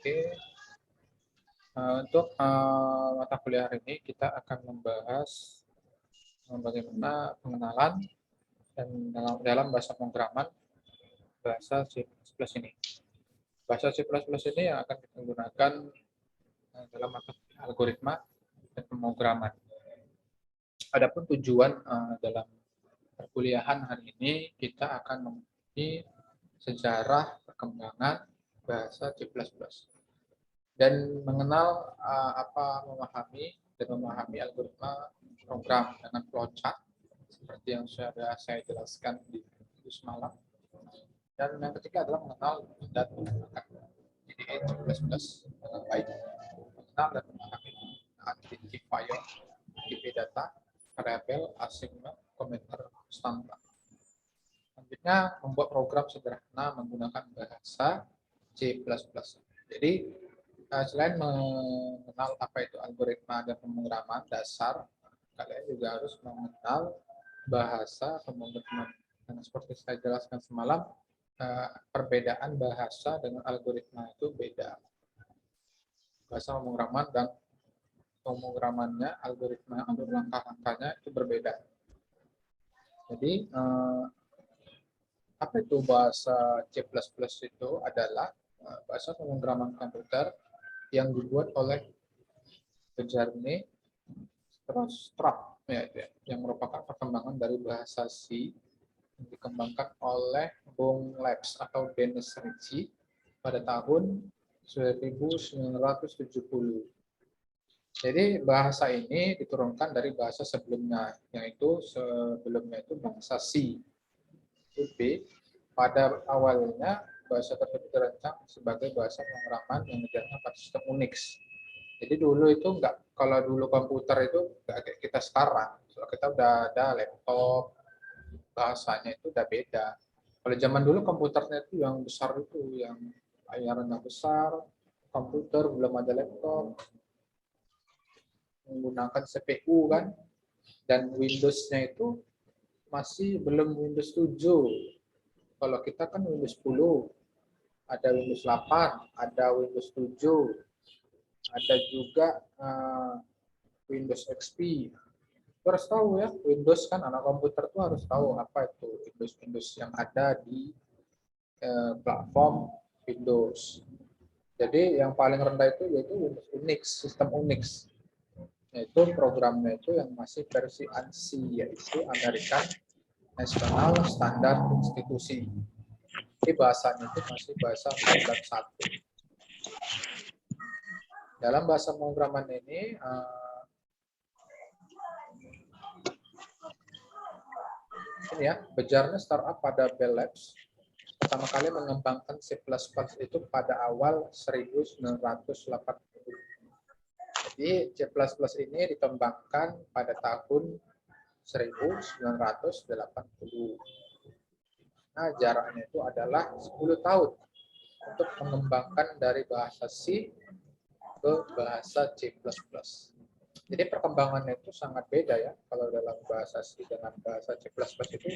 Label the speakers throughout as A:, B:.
A: Oke, untuk mata kuliah hari ini kita akan membahas bagaimana pengenalan dan dalam bahasa pemrograman bahasa C++ ini. Bahasa C++ ini yang akan kita gunakan dalam mata kuliah algoritma dan pemrograman. Adapun tujuan dalam perkuliahan hari ini kita akan mengerti sejarah perkembangan bahasa C++ dan mengenal memahami algoritma program dengan flowchart seperti yang sudah saya jelaskan di video semalam. Dan yang ketiga adalah mengenal dan menggunakan C++ dengan baik, mengenal dan memahami identifier, IP data, variabel, assignment, komentar standar. Selanjutnya membuat program sederhana menggunakan bahasa C++. Jadi selain mengenal apa itu algoritma dan pemrograman dasar, kalian juga harus mengenal bahasa pemrograman. Dan seperti saya jelaskan semalam, perbedaan bahasa dengan algoritma itu beda. Bahasa pemrograman dan pemrogramannya, algoritma atau langkah-langkahnya itu berbeda. Jadi apa itu bahasa C++ itu adalah bahasa pemrograman komputer yang dibuat oleh Bjarne Stroustrup yang merupakan perkembangan dari bahasa C yang dikembangkan oleh Bong Labs atau Dennis Ritchie pada tahun 1970. Jadi bahasa ini diturunkan dari bahasa sebelumnya, yaitu sebelumnya itu bahasa C. B. Pada awalnya bahasa tersebut dirancang sebagai bahasa pemrograman yang dijalankan pada sistem Unix. Jadi dulu itu kalau dulu komputer itu nggak kayak kita sekarang. Kalau kita udah ada laptop, bahasanya itu udah beda. Kalau zaman dulu komputernya itu yang besar itu, yang layarnya besar, komputer belum ada laptop, menggunakan CPU kan, dan Windows-nya itu masih belum Windows 7. Kalau kita kan Windows 10, ada Windows 8, ada Windows 7, ada juga Windows XP. Itu harus tahu ya, Windows kan anak komputer tuh harus tahu apa itu Windows yang ada di platform Windows. Jadi yang paling rendah itu yaitu Windows Unix, sistem Unix. Yaitu programnya itu yang masih versi ANSI, yaitu American National Standard Institution. Jadi bahasanya itu masih bahasa 4.1. Dalam bahasa pemrograman ini, ini ya, Bjarne startup pada Bell Labs pertama kali mengembangkan C++ itu pada awal 1980. Jadi C++ ini dikembangkan pada tahun 1980. Nah, jaraknya itu adalah 10 tahun untuk mengembangkan dari bahasa C ke bahasa C++. Jadi perkembangannya itu sangat beda ya. Kalau dalam bahasa C dengan bahasa C++ itu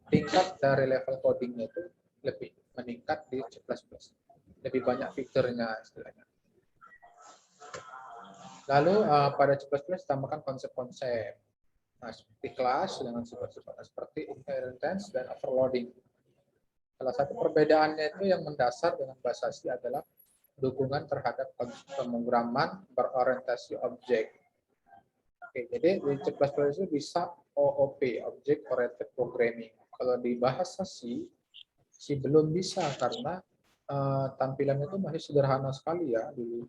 A: tingkat dari level codingnya itu lebih meningkat di C++. Lebih banyak fiturnya istilahnya. Lalu pada C++ ditambahkan konsep-konsep. Nah, seperti kelas dengan sifat-sifat seperti inheritance dan overloading. Salah satu perbedaannya itu yang mendasar dengan bahasa C adalah dukungan terhadap pemrograman berorientasi objek. Oke, jadi di C++ itu bisa OOP, Object Oriented Programming. Kalau di bahasa C belum bisa karena tampilannya itu masih sederhana sekali ya dulu.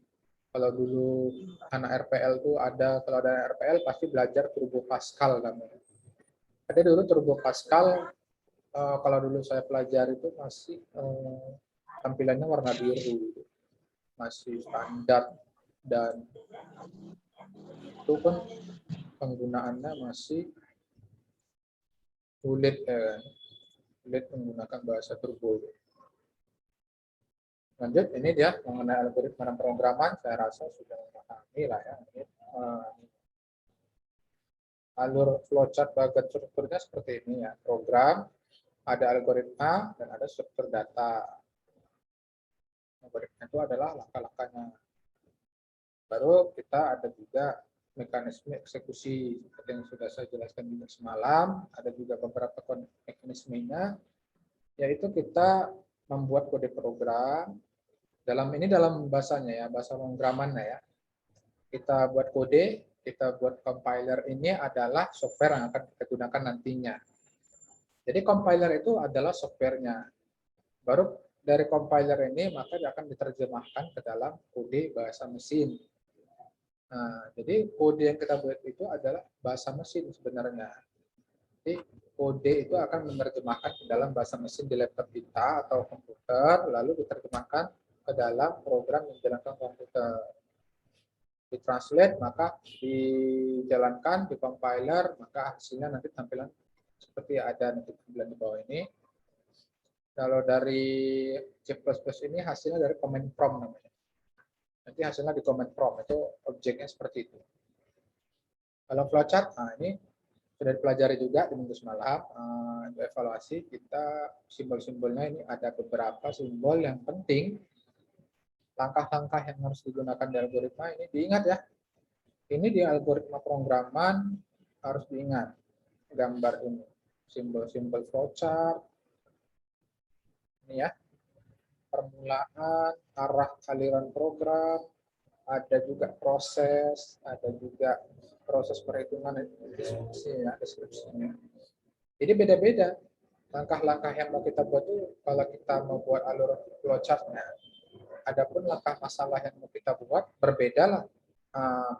A: Kalau dulu anak RPL tuh kalau ada RPL pasti belajar Turbo Pascal namanya. Ada dulu Turbo Pascal, kalau dulu saya pelajari itu masih tampilannya warna biru, masih standar, dan itu pun penggunaannya masih sulit menggunakan bahasa turbo. Lanjut, ini dia mengenai algoritma dan pemrograman, saya rasa sudah memahami lah ya. Alur flowchart bagian strukturnya seperti ini ya. Program, ada algoritma, dan ada struktur data. Algoritma itu adalah langkah-langkahnya. Baru kita ada juga mekanisme eksekusi seperti yang sudah saya jelaskan juga semalam. Ada juga beberapa mekanismenya, yaitu kita membuat kode program. Dalam bahasanya ya, bahasa pemrogramannya ya. Kita buat kode, kita buat compiler, ini adalah software yang akan kita gunakan nantinya. Jadi compiler itu adalah softwarenya. Baru dari compiler ini maka dia akan diterjemahkan ke dalam kode bahasa mesin. Nah, jadi kode yang kita buat itu adalah bahasa mesin sebenarnya. Jadi kode itu akan menerjemahkan ke dalam bahasa mesin di laptop kita atau komputer, lalu diterjemahkan ke dalam program yang dijalankan komputer. Ditranslate, maka dijalankan di compiler, maka hasilnya nanti tampilan seperti ada nanti tampilan di bawah ini. Kalau dari C++ ini hasilnya dari command prompt namanya. Nanti hasilnya di command prompt, itu objeknya seperti itu. Kalau flowchart, nah ini sudah dipelajari juga di minggu semalam. Evaluasi kita simbol-simbolnya ini ada beberapa simbol yang penting. Langkah-langkah yang harus digunakan di algoritma ini diingat ya. Ini di algoritma pemrograman harus diingat gambar ini. Simbol-simbol flowchart. Ini ya. Permulaan, arah aliran program, ada juga proses, ada juga proses perhitungan deskripsinya. Jadi beda-beda langkah-langkah yang mau kita buat itu kalau kita mau buat alur flowchartnya. Adapun langkah masalah yang mau kita buat berbeda lah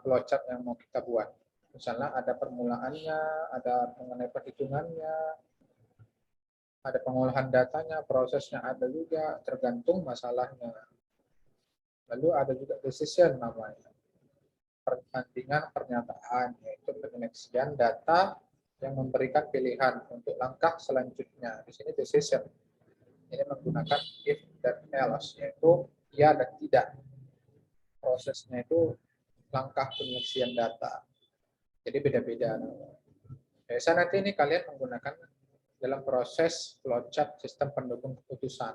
A: flowchart yang mau kita buat. Misalnya ada permulaannya, ada mengenai perhitungannya, ada pengolahan datanya, prosesnya ada juga, tergantung masalahnya. Lalu ada juga decision namanya, perbandingan pernyataan, yaitu penyeleksian data yang memberikan pilihan untuk langkah selanjutnya. Di sini decision. Ini menggunakan if dan else, yaitu ya dan tidak. Prosesnya itu langkah penyeleksian data. Jadi beda-beda. Biasa nanti ini kalian menggunakan dalam proses flowchart sistem pendukung keputusan.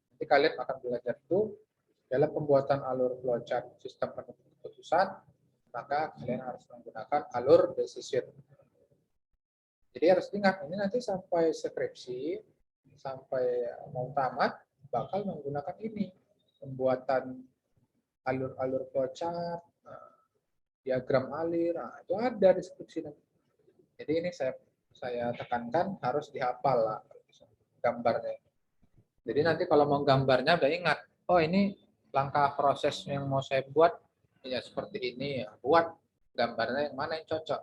A: Nanti kalian akan belajar itu dalam pembuatan alur flowchart sistem pendukung keputusan, maka kalian harus menggunakan alur decision. Jadi harus ingat, ini nanti sampai skripsi, sampai mau tamat, bakal menggunakan ini. Pembuatan alur-alur flowchart, diagram alir, nah, itu ada di skripsi nanti. Jadi ini saya tekankan harus dihafal lah gambarnya. Jadi nanti kalau mau gambarnya udah ingat, oh ini langkah proses yang mau saya buat ya seperti ini ya, buat gambarnya yang mana yang cocok.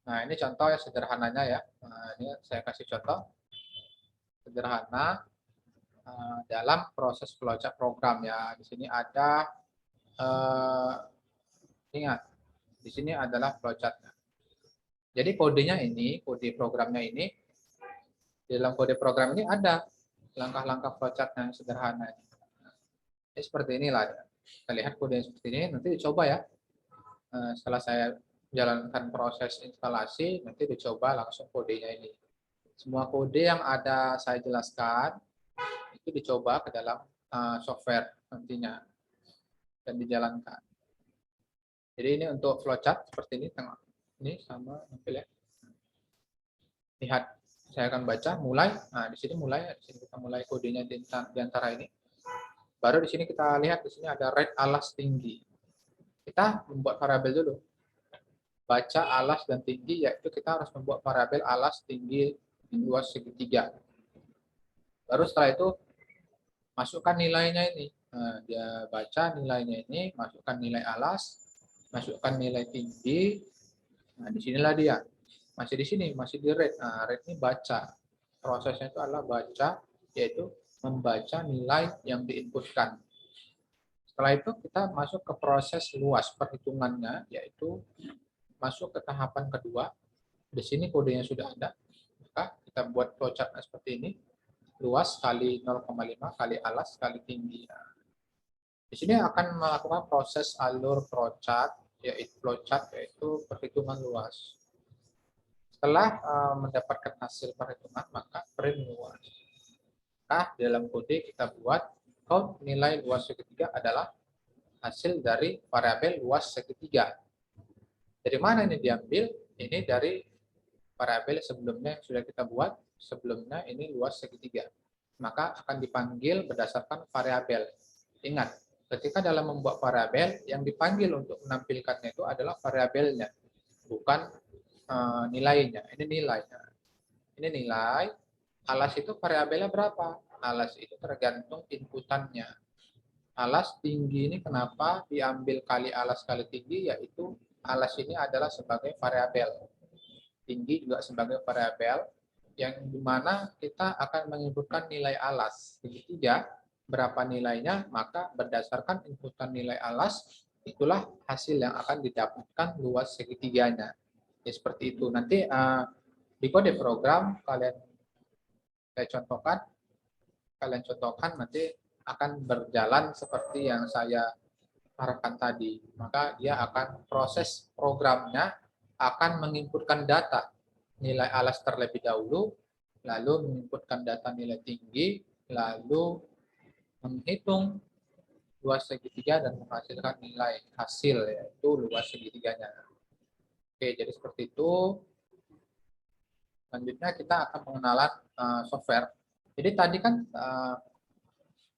A: Nah ini contoh ya sederhananya ya. Nah, ini saya kasih contoh sederhana dalam proses flowchart program ya. Di sini ada ingat di sini adalah flowchartnya. Jadi kodenya ini, kode programnya ini, di dalam kode program ini ada langkah-langkah flowchart yang sederhana. Ini seperti inilah. Kita lihat kode yang seperti ini, nanti dicoba ya. Setelah saya jalankan proses instalasi, nanti dicoba langsung kodenya ini. Semua kode yang ada saya jelaskan, itu dicoba ke dalam software nantinya dan dijalankan. Jadi ini untuk flowchart seperti ini, tengah ini sama nampil ya. Lihat, saya akan baca mulai. Nah, di sini mulai, di sini kita mulai kodenya di antara ini. Baru di sini kita lihat di sini ada red alas tinggi. Kita membuat variabel dulu. Baca alas dan tinggi, yaitu kita harus membuat variabel alas tinggi luas segitiga. Baru setelah itu masukkan nilainya ini. Nah, dia baca nilainya ini, masukkan nilai alas, masukkan nilai tinggi. Nah, disinilah dia. Masih di sini, masih di red. Nah, red ini baca. Prosesnya itu adalah baca, yaitu membaca nilai yang diinputkan. Setelah itu kita masuk ke proses luas perhitungannya, yaitu masuk ke tahapan kedua. Di sini kodenya sudah ada. Maka kita buat flowchart seperti ini. Luas kali 0,5 kali alas kali tinggi. Nah, di sini akan melakukan proses alur flowchart, yaitu perhitungan luas. Setelah mendapatkan hasil perhitungan, maka print luas. maka di dalam kode kita buat count nilai luas segitiga adalah hasil dari variabel luas segitiga. Dari mana ini diambil? Ini dari variabel sebelumnya yang sudah kita buat. Sebelumnya ini luas segitiga. Maka akan dipanggil berdasarkan variabel. Ingat, ketika dalam membuat variabel, yang dipanggil untuk menampilkannya itu adalah variabelnya, bukan nilainya. Ini nilainya. Ini nilai. Alas itu variabelnya berapa? Alas itu tergantung inputannya. Alas tinggi ini kenapa diambil kali alas kali tinggi, yaitu alas ini adalah sebagai variabel. Tinggi juga sebagai variabel, yang dimana kita akan menginputkan nilai alas. Tinggi 3, berapa nilainya, maka berdasarkan inputan nilai alas, itulah hasil yang akan didapatkan luas segitiganya. Ya, seperti itu. Nanti di kode program saya kalian contohkan nanti akan berjalan seperti yang saya harapkan tadi. Maka dia akan proses programnya akan menginputkan data nilai alas terlebih dahulu, lalu menginputkan data nilai tinggi, lalu menghitung luas segitiga dan menghasilkan nilai hasil, yaitu luas segitiganya. Oke, jadi seperti itu. Selanjutnya kita akan mengenalan software. Jadi tadi kan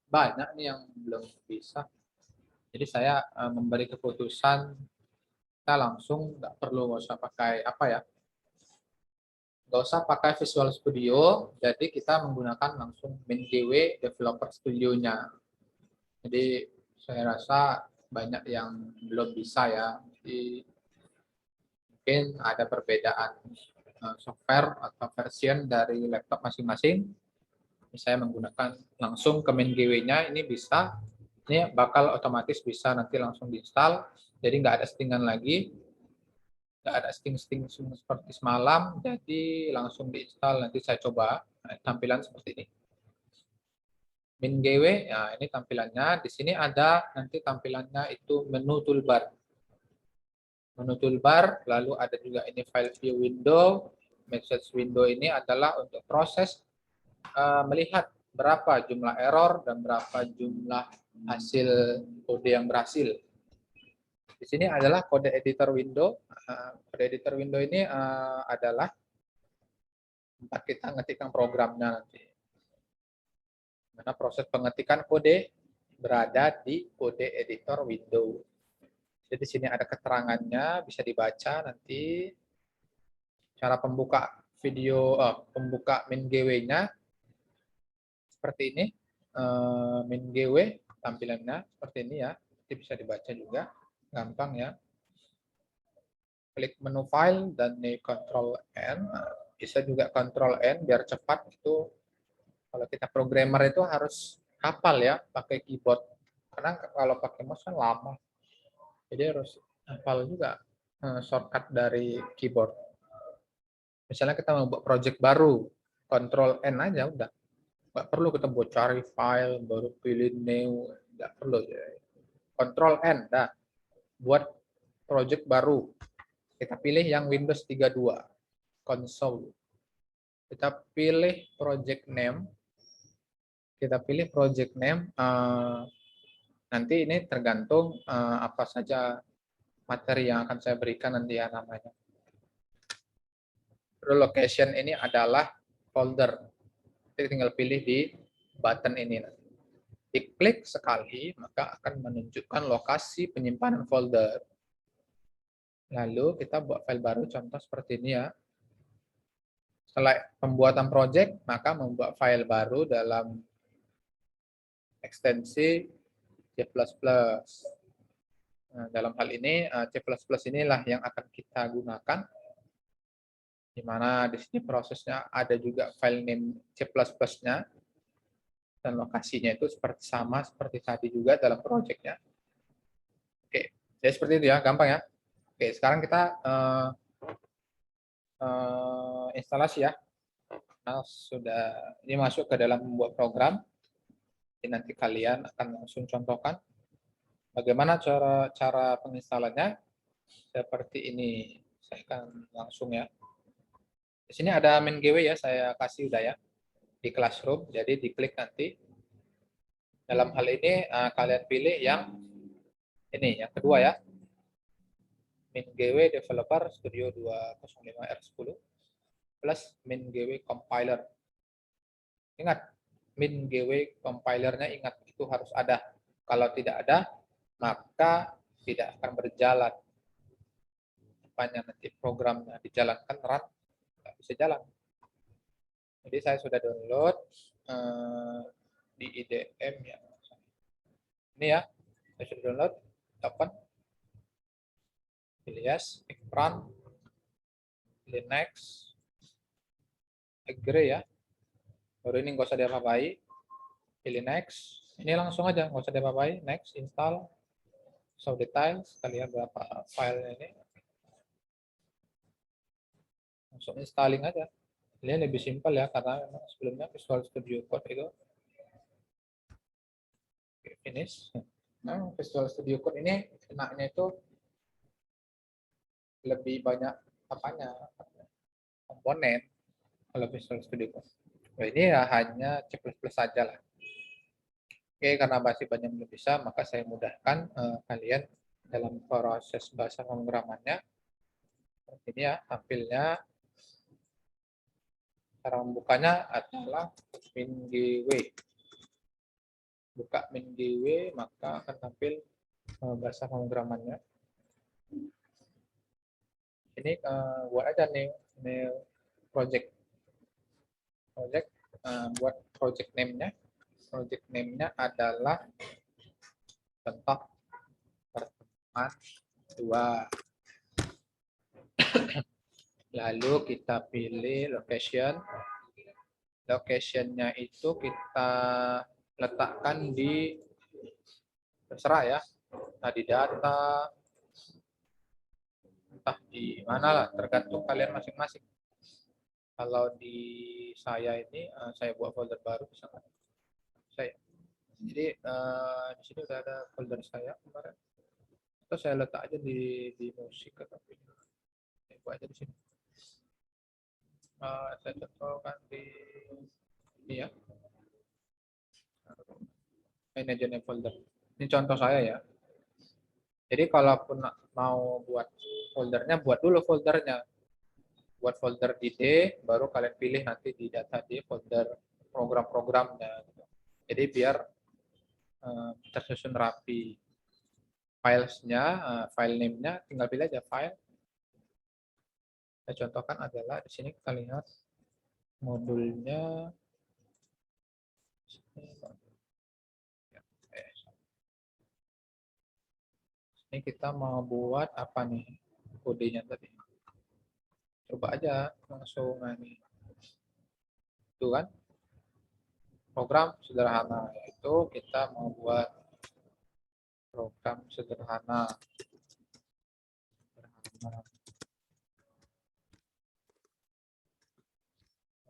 A: banyak nih yang belum bisa. Jadi saya memberi keputusan kita langsung nggak perlu, nggak usah pakai apa ya, nggak usah pakai Visual Studio. Jadi kita menggunakan langsung MinGW Developer Studio-nya. Jadi saya rasa banyak yang belum bisa ya. Jadi mungkin ada perbedaan software atau version dari laptop masing-masing. Saya menggunakan langsung ke MinGW-nya, ini bisa, ini bakal otomatis bisa nanti langsung diinstal, jadi nggak ada settingan lagi, nggak ada setting-setting seperti semalam, jadi langsung diinstal. Nanti saya coba tampilan seperti ini. MinGW, nah ini tampilannya. Di sini ada nanti tampilannya itu menu toolbar. Menu toolbar, lalu ada juga ini file view window. Message window ini adalah untuk proses melihat berapa jumlah error dan berapa jumlah hasil kode yang berhasil. Di sini adalah kode editor window. Kode editor window ini adalah tempat kita ngetikkan programnya nanti. Mana proses pengetikan kode berada di kode editor window. Jadi di sini ada keterangannya, bisa dibaca nanti. Cara pembuka video, pembuka MinGW-nya seperti ini. MinGW tampilannya seperti ini ya. Nanti bisa dibaca juga, gampang ya. Klik menu file dan Ctrl N. Bisa juga Ctrl N biar cepat. Itu kalau kita programmer itu harus hafal ya pakai keyboard. Karena kalau pakai mouse kan lama. Jadi harus hafal juga shortcut dari keyboard. Misalnya kita mau buat project baru, Ctrl N aja udah. Nggak perlu kita buat cari file, baru pilih new, nggak perlu. Ctrl N, dah. Buat project baru. Kita pilih yang Windows 32, console. Kita pilih project name. Kita pilih project name. Nanti ini tergantung apa saja materi yang akan saya berikan nanti ya namanya. Location ini adalah folder. Jadi tinggal pilih di button ini. Diklik sekali, maka akan menunjukkan lokasi penyimpanan folder. Lalu kita buat file baru, contoh seperti ini ya. Setelah pembuatan project, maka membuat file baru dalam ekstensi C++. Nah, dalam hal ini C++ inilah yang akan kita gunakan. Di mana di sini prosesnya ada juga file name C++-nya. Dan lokasinya itu sama seperti tadi juga dalam project-nya. Oke, jadi seperti itu ya, gampang ya. Oke, sekarang kita instalasi ya. Nah, sudah ini masuk ke dalam membuat program. Jadi nanti kalian akan langsung contohkan bagaimana cara penginstalannya. Seperti ini. Saya akan langsung ya. Di sini ada MinGW ya, saya kasih udah ya. di Classroom. Jadi diklik nanti. Dalam hal ini kalian pilih yang ini, yang kedua ya. MinGW Developer Studio 205R10 plus MinGW Compiler. Ingat, MinGW Compilernya ingat itu harus ada. Kalau tidak ada, maka tidak akan berjalan. Apanya nanti programnya dijalankan, run, nggak bisa jalan. Jadi saya sudah download di IDM ya. Ini ya, saya sudah download, open, pilih yes, run, pilih next, agree ya. Baru ini nggak usah diapa-apai, pilih next. Ini langsung aja, nggak usah diapa-apai, next, install, show details, kita lihat berapa filenya ini. Langsung installing aja. Ini lebih simpel ya, karena sebelumnya Visual Studio Code itu finish. Nah, Visual Studio Code ini enaknya itu lebih banyak apanya, komponen kalau Visual Studio Code. Nah, ini ya hanya C++ saja lah. Oke, karena masih banyak yang belum bisa, maka saya mudahkan kalian dalam proses bahasa pemrogramannya. Ini ya tampilnya. Cara membukanya adalah MinGW. Buka MinGW, maka akan tampil bahasa pemrogramannya. Ini buat aja nih project buat project name-nya. Project name-nya adalah contoh pertemuan 2. Lalu kita pilih location. Location-nya itu kita letakkan di, terserah ya, nah di data, entah di mana lah, tergantung kalian masing-masing. Kalau di saya ini, saya buat folder baru misalkan. Jadi di sini udah ada folder saya kemarin. Atau saya letak aja di musik atau video. Saya buat aja di sini. Saya contohkan di ini ya. Management folder. Ini contoh saya ya. Jadi kalaupun mau buat foldernya, buat dulu foldernya. Buat folder di D, baru kalian pilih nanti di data D folder program-programnya. Jadi biar tersusun rapi. Filesnya, file name-nya, tinggal pilih aja file. Saya contohkan adalah di sini kita lihat modulnya. Ini kita mau buat apa nih kodenya tadi? Coba aja langsung ini. Itu kan program sederhana, yaitu kita mau buat program sederhana.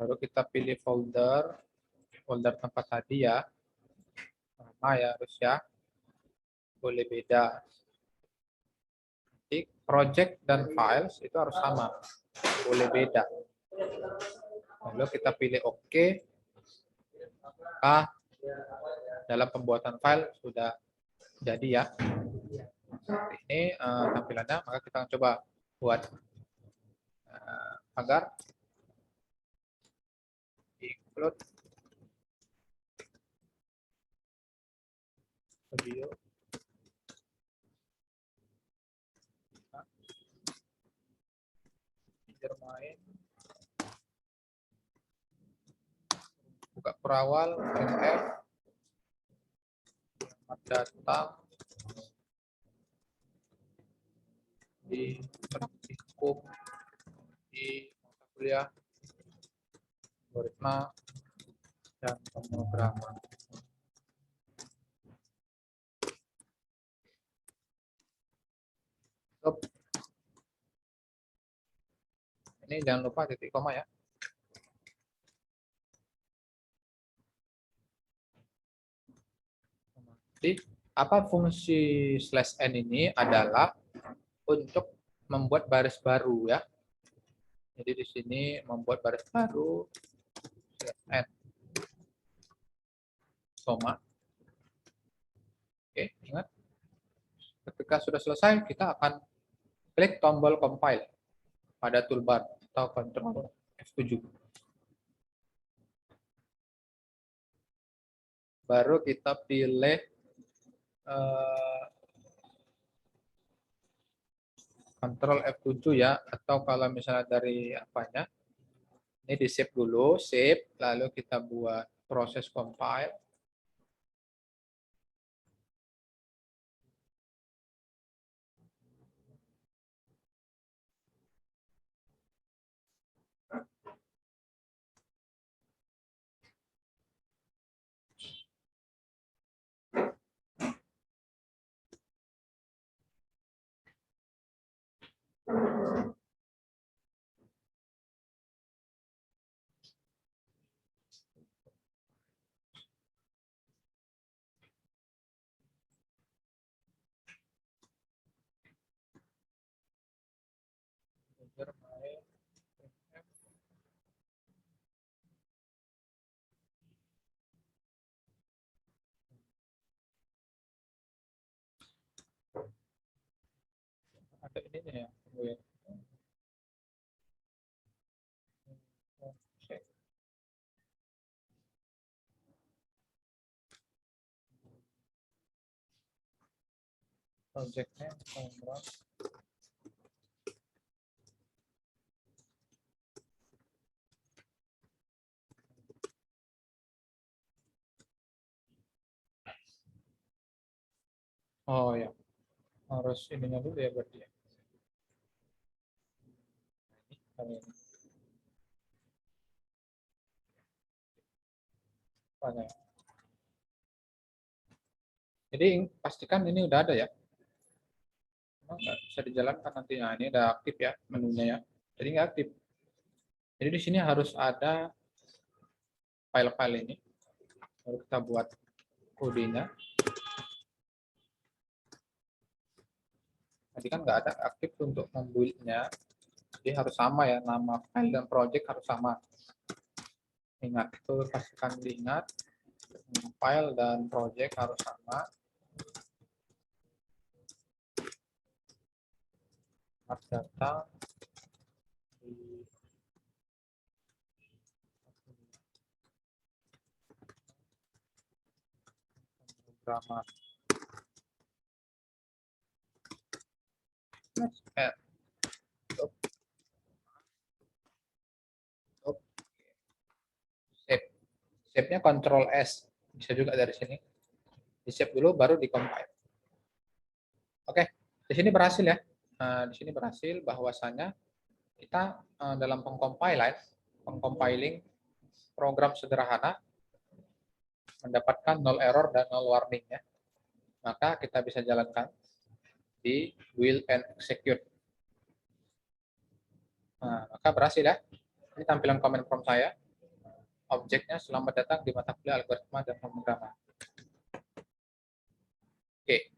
A: Baru kita pilih folder tempat tadi ya, sama ya harus ya, boleh beda. Jadi project dan files itu harus sama, boleh beda. Lalu kita pilih OK. Maka dalam pembuatan file sudah jadi ya. Seperti ini tampilannya, maka kita coba buat agar include video. Main. Buka perawal, printf, datang di praktikum di mata kuliah algoritma dan pemrograman. Stop. Ini jangan lupa titik koma ya. Jadi apa fungsi /n ini adalah untuk membuat baris baru ya. Jadi di sini membuat baris baru /n. Soma. Oke, ingat. Ketika sudah selesai, kita akan klik tombol compile pada toolbar atau Ctrl F7. Baru kita pilih Ctrl F7 ya, atau kalau misalnya dari apanya, ini di save dulu, save, lalu kita buat proses compile. Ada ininya ya. Projectnya oh ya, harus ininya dulu ya berarti ya. Ini. Banyak. Jadi pastikan ini udah ada ya. Nggak bisa dijalankan nanti. Nah, ini udah aktif ya menunya ya. Jadi nggak aktif. Jadi di sini harus ada file-file ini. Baru kita buat kodenya. Tadi kan nggak ada aktif untuk membuildnya. Jadi harus sama ya, nama file dan project harus sama. Ingat, itu pastikan diingat. File dan project harus sama. Data di pemrograman. Save. Save-nya Ctrl S. Bisa juga dari sini. Di save dulu baru di compile. Oke, di sini berhasil ya. Nah, di sini berhasil bahwasanya kita dalam pengcompiling program sederhana mendapatkan null error dan null warning ya. Maka kita bisa jalankan di build and execute. Nah, maka berhasil ya. Ini tampilan comment from saya. Objeknya selamat datang di mata kuliah algoritma dan pemrograman. Oke,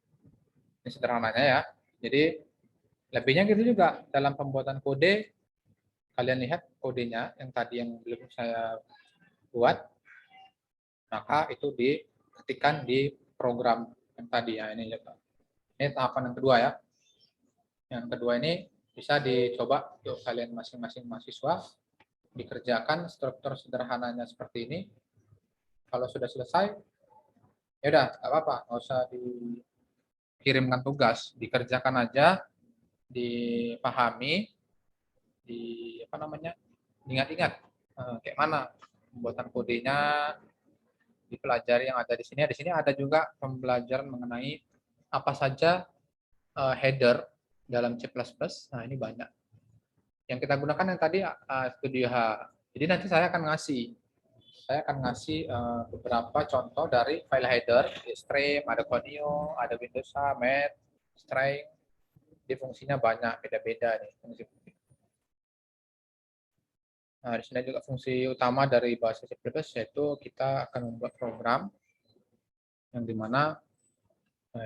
A: ini sederhananya ya. Jadi lebihnya gitu juga dalam pembuatan kode. Kalian lihat kodenya yang tadi yang belum saya buat, maka itu diketikkan di program yang tadi ya. Ini tahapan yang kedua ya. Yang kedua ini bisa dicoba untuk kalian masing-masing mahasiswa, dikerjakan struktur sederhananya seperti ini. Kalau sudah selesai, ya udah nggak apa-apa, nggak usah dikirimkan tugas, dikerjakan aja, dipahami, di apa namanya, ingat-ingat kayak mana pembuatan kodenya, dipelajari yang ada di sini. Di sini ada juga pembelajaran mengenai apa saja header dalam C++. Nah, ini banyak. Yang kita gunakan yang tadi Studio H. Jadi nanti saya akan ngasih beberapa contoh dari file header, stream, ada Conio, ada Windows H, Math, string. Di fungsinya banyak, beda-beda nih fungsi. Nah, di sini juga fungsi utama dari bahasa C++ yaitu kita akan membuat program yang dimana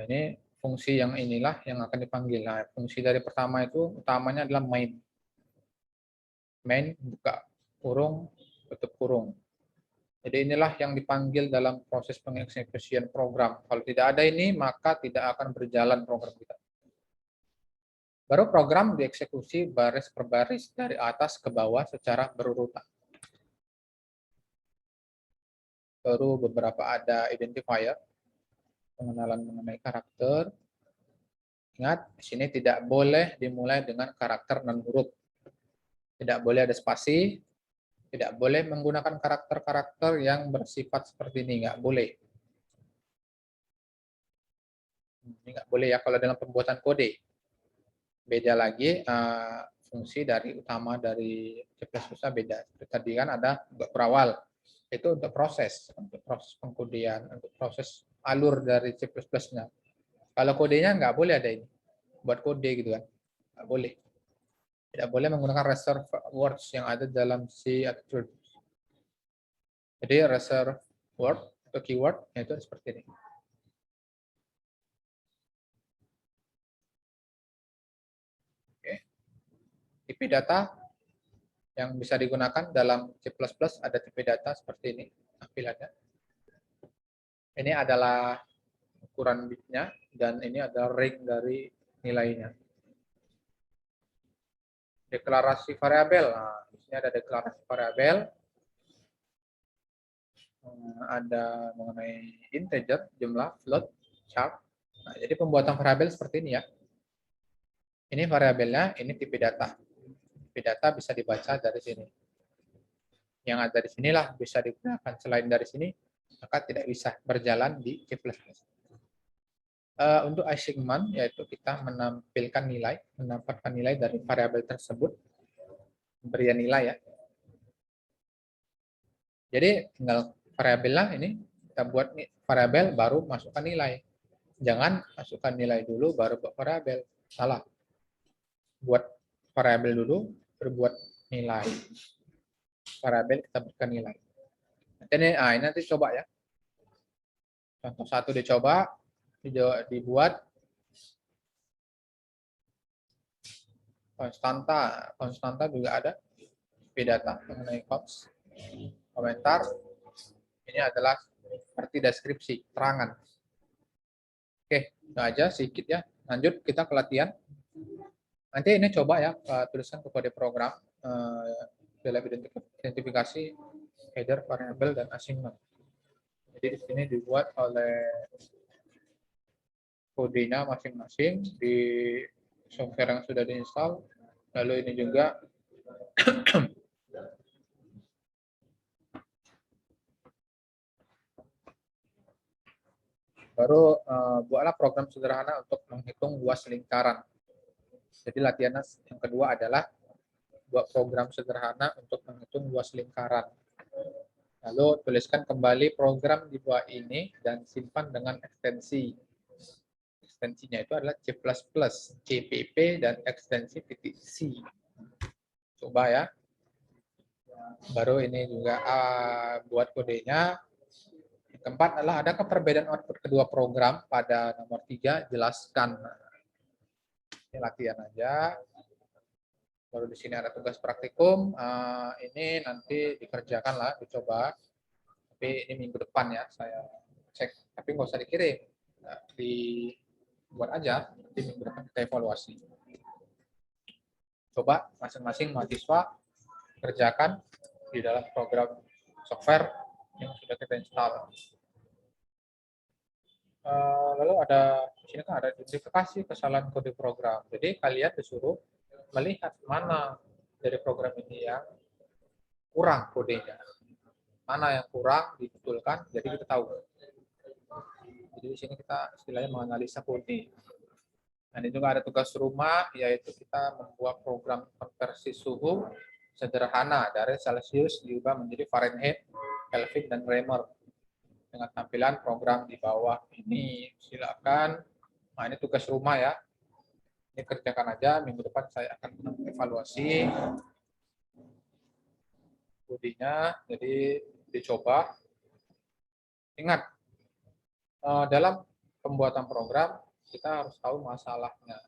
A: ini fungsi yang inilah yang akan dipanggil. Nah, fungsi dari pertama itu utamanya adalah main. Main buka kurung, tutup kurung. Jadi inilah yang dipanggil dalam proses pengeksekusian program. Kalau tidak ada ini, maka tidak akan berjalan program kita. Baru program dieksekusi baris per baris dari atas ke bawah secara berurutan. Baru beberapa ada identifier, pengenalan mengenai karakter. Ingat, di sini tidak boleh dimulai dengan karakter non huruf. Tidak boleh ada spasi, tidak boleh menggunakan karakter-karakter yang bersifat seperti ini, nggak boleh. Ini nggak boleh ya kalau dalam pembuatan kode. Beda lagi fungsi dari utama dari C++ beda. Tadi kan ada berawal, itu untuk proses pengkodean, untuk proses alur dari C++-nya. Kalau kodenya nggak boleh ada ini, buat kode gitu kan, nggak boleh. Tidak boleh menggunakan reserve words yang ada dalam C atau jadi reserve word atau keyword itu seperti ini. Oke. Tipe data yang bisa digunakan dalam C++ ada tipe data seperti ini tampilannya. Ini adalah ukuran bitnya dan ini adalah ring dari nilainya. Deklarasi variabel. Nah, di sini ada deklarasi variabel. Ada mengenai integer, jumlah, float, chart. Nah, jadi pembuatan variabel seperti ini ya. Ini variabelnya, ini tipe data. Tipe data bisa dibaca dari sini. Yang ada di sinilah bisa digunakan. Selain dari sini, maka tidak bisa berjalan di C++. Untuk assignment, yaitu kita menempatkan nilai dari variabel tersebut, pemberian nilai ya. Jadi tinggal variabelnya ini kita buat variabel baru masukkan nilai. Jangan masukkan nilai dulu baru buat variabel. Salah. Buat variabel dulu berbuat nilai. Variabel kita berikan nilai. Ini nanti coba ya. Contoh satu dicoba, dibuat konstanta juga ada. Data mengenai komentar. Ini adalah seperti deskripsi, terangan. Oke, itu aja sedikit ya. Lanjut kita ke latihan. Nanti ini coba ya, tuliskan ke kode program dalam identifikasi header, variable, dan assignment. Jadi di sini dibuat oleh kodenya masing-masing di software yang sudah diinstal. Lalu ini juga baru buatlah program sederhana untuk menghitung luas lingkaran. Jadi latihan yang kedua adalah buat program sederhana untuk menghitung luas lingkaran. Lalu tuliskan kembali program di bawah ini dan simpan dengan ekstensi. Ekstensinya itu adalah C++, CPP, dan ekstensi .c. Coba ya. Baru ini juga buat kodenya. Yang keempat adalah adakah perbedaan output kedua program pada nomor 3? Jelaskan. Ini latihan aja. Baru di sini ada tugas praktikum. Ini nanti dikerjakan lah, dicoba. Tapi ini minggu depan ya, saya cek. Tapi nggak usah dikirim. Nah, dibuat aja, nanti minggu depan kita evaluasi. Coba masing-masing mahasiswa kerjakan di dalam program software yang sudah kita install. Lalu ada di sini kan ada identifikasi kesalahan kode program. Jadi kalian disuruh melihat mana dari program ini yang kurang kodenya, mana yang kurang dibetulkan, jadi kita tahu. Jadi di sini kita istilahnya menganalisa kode. Dan ini juga ada tugas rumah, yaitu kita membuat program konversi suhu sederhana dari Celsius diubah menjadi Fahrenheit, Kelvin, dan Reamer dengan tampilan program di bawah ini. Silakan. Nah, ini tugas rumah ya. Ini kerjakan aja. Minggu depan saya akan evaluasi kodenya. Jadi dicoba. Ingat, dalam pembuatan program kita harus tahu masalahnya.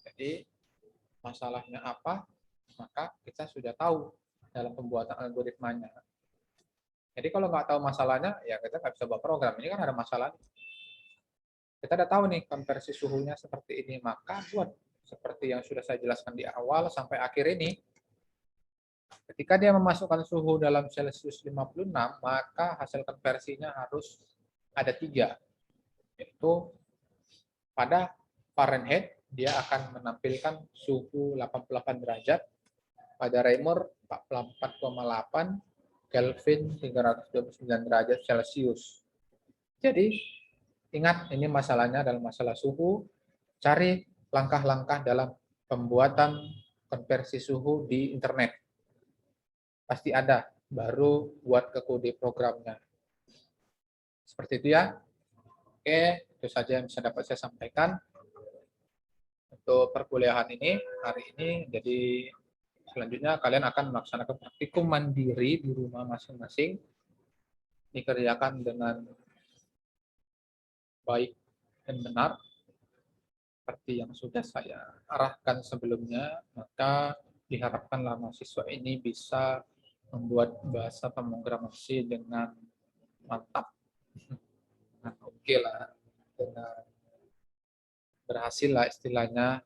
A: Jadi masalahnya apa, maka kita sudah tahu dalam pembuatan algoritmanya. Jadi kalau nggak tahu masalahnya, ya kita nggak bisa buat program. Ini kan ada masalah. Kita udah tahu nih konversi suhunya seperti ini, maka buat seperti yang sudah saya jelaskan di awal sampai akhir ini. Ketika dia memasukkan suhu dalam Celcius 56, maka hasil konversinya harus ada 3. Yaitu pada Fahrenheit, dia akan menampilkan suhu 88 derajat, pada Reaumur 44,8, Kelvin 329 derajat Celcius. Jadi, ingat ini masalahnya adalah masalah suhu, cari langkah-langkah dalam pembuatan konversi suhu di internet. Pasti ada, baru buat ke kode programnya. Seperti itu ya. Oke, itu saja yang bisa dapat saya sampaikan untuk perkuliahan ini hari ini. Jadi selanjutnya kalian akan melaksanakan praktikum mandiri di rumah masing-masing. Dikerjakan dengan baik dan benar seperti yang sudah saya arahkan sebelumnya, maka diharapkanlah mahasiswa ini bisa membuat bahasa pemrograman C dengan mantap. Nah, oke lah, dengan berhasil lah istilahnya,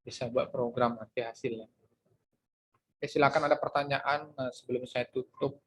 A: bisa buat program nanti hasilnya. Silakan ada pertanyaan sebelum saya tutup